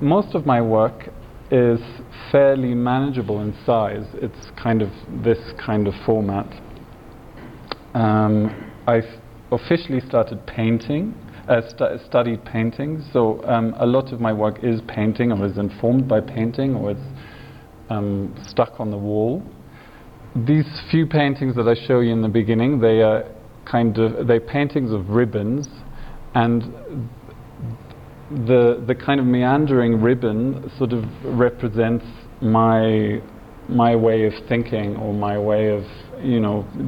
Most of my work is fairly manageable in size. It's kind of this kind of format. I've officially started painting, studied painting, so a lot of my work is painting, or is informed by painting, or it's stuck on the wall. These few paintings that I show you in the beginning, they're paintings of ribbons, and the kind of meandering ribbon sort of represents my way of thinking, or my way of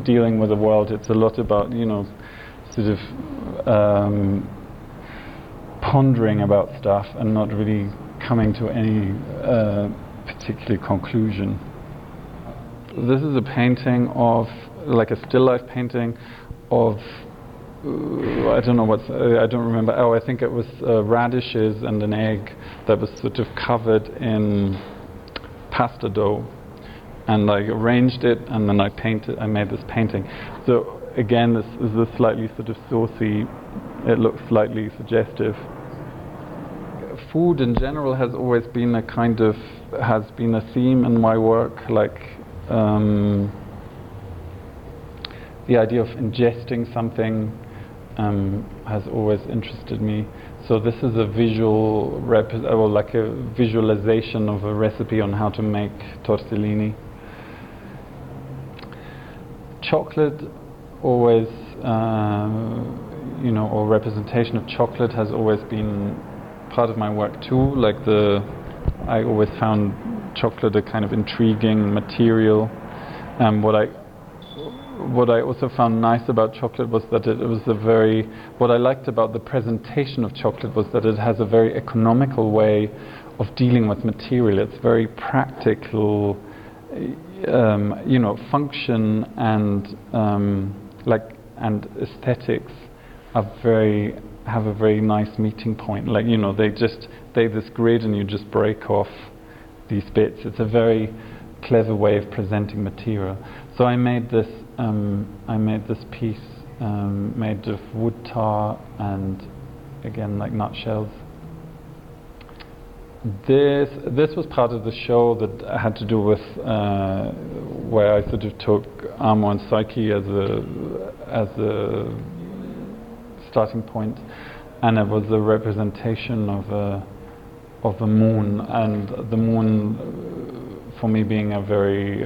dealing with the world. It's a lot about sort of pondering about stuff and not really coming to any particular conclusion. This is a painting of, like a still life painting of, I don't remember. Oh, I think it was radishes and an egg that was sort of covered in pasta dough, and I arranged it, and then I made this painting. So again, this is a slightly sort of saucy. It looks slightly suggestive. Food in general has always been a theme in my work, like the idea of ingesting something has always interested me. So this is a like a visualization of a recipe on how to make tortellini. Chocolate always, or representation of chocolate has always been part of my work too. Like I always found chocolate a kind of intriguing material. What I also found nice about chocolate was that what I liked about the presentation of chocolate was that it has a very economical way of dealing with material. It's very practical, function and aesthetics have a very nice meeting point. Like, they have this grid and you just break off these bits. It's a very clever way of presenting material. So I made this piece made of wood tar and, again, like nutshells. This was part of the show that had to do with where I sort of took Amor and Psyche as a starting point, and it was a representation of a moon, and the moon for me being a very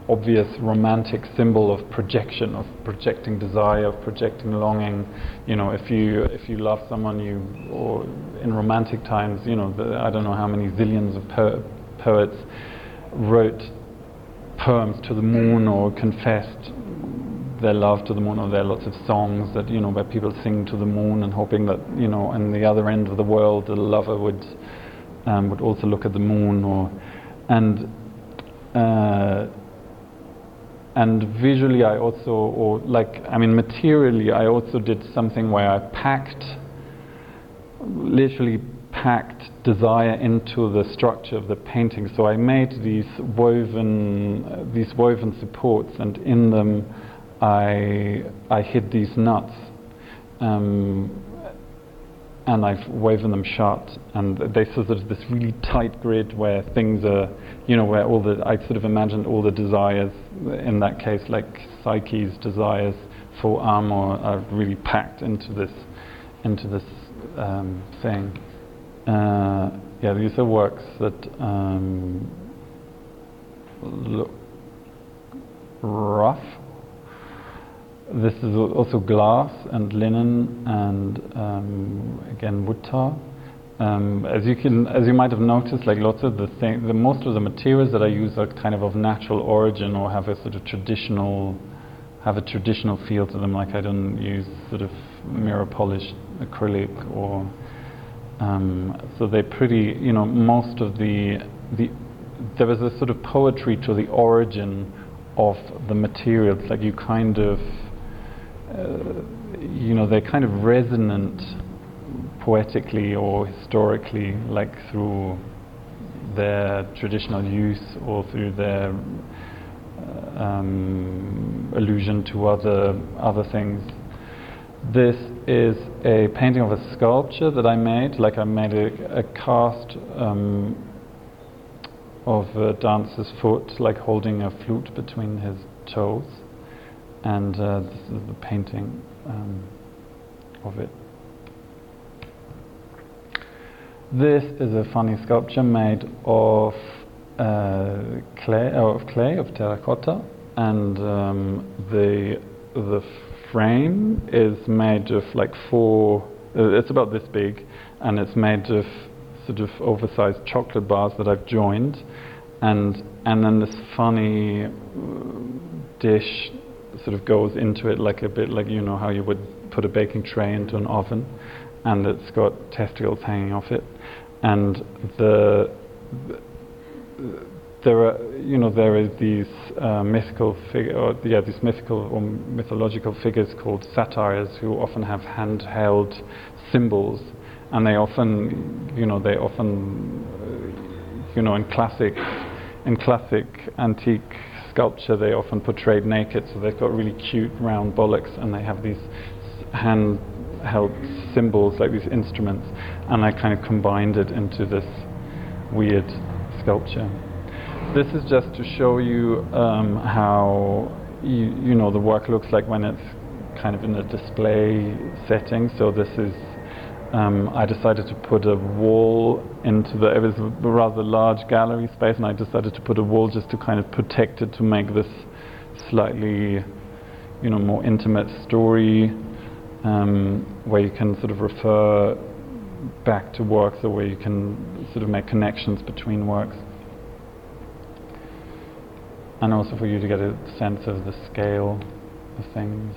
obvious romantic symbol of projection, of projecting desire, of projecting longing. If you love someone, or in romantic times, I don't know how many zillions of poets wrote poems to the moon or confessed their love to the moon, or there are lots of songs that where people sing to the moon and hoping that on the other end of the world the lover would also look at the moon, and visually I also, materially I also did something where I literally packed desire into the structure of the painting. So I made these woven supports, and in them I hid these nuts, and I've woven them shut, and they sort of this really tight grid where things are, where I sort of imagined all the desires, in that case like Psyche's desires for Amor, are really packed into this thing. These are works that look rough. This is also glass and linen and again wood tar. As you might have noticed, like lots of most of the materials that I use are kind of natural origin, or have a sort of traditional feel to them. Like I don't use sort of mirror polished acrylic, or so they're pretty. Most of there was a sort of poetry to the origin of the materials. Like you kind of. They're kind of resonant poetically or historically, like through their traditional use or through their allusion to other things. This is a painting of a sculpture that I made. Like I made a cast of a dancer's foot, like holding a flute between his toes, and this is the painting of it. This is a funny sculpture made of clay, of terracotta, and the frame is made of like it's about this big, and it's made of sort of oversized chocolate bars that I've joined, and then this funny dish sort of goes into it, like a bit like, you know, how you would put a baking tray into an oven, and it's got testicles hanging off it, and there is these these mythical or mythological figures called satyrs who often have handheld symbols, and they often in classic antique sculpture they often portrayed naked, so they've got really cute round bullocks, and they have these handheld symbols, like these instruments, and I kind of combined it into this weird sculpture. This is just to show you how the work looks like when it's kind of in a display setting. So this is I decided to put a wall into it was a rather large gallery space, and I decided to put a wall just to kind of protect it, to make this slightly more intimate story, where you can sort of refer back to works, or where you can sort of make connections between works, and also for you to get a sense of the scale of things.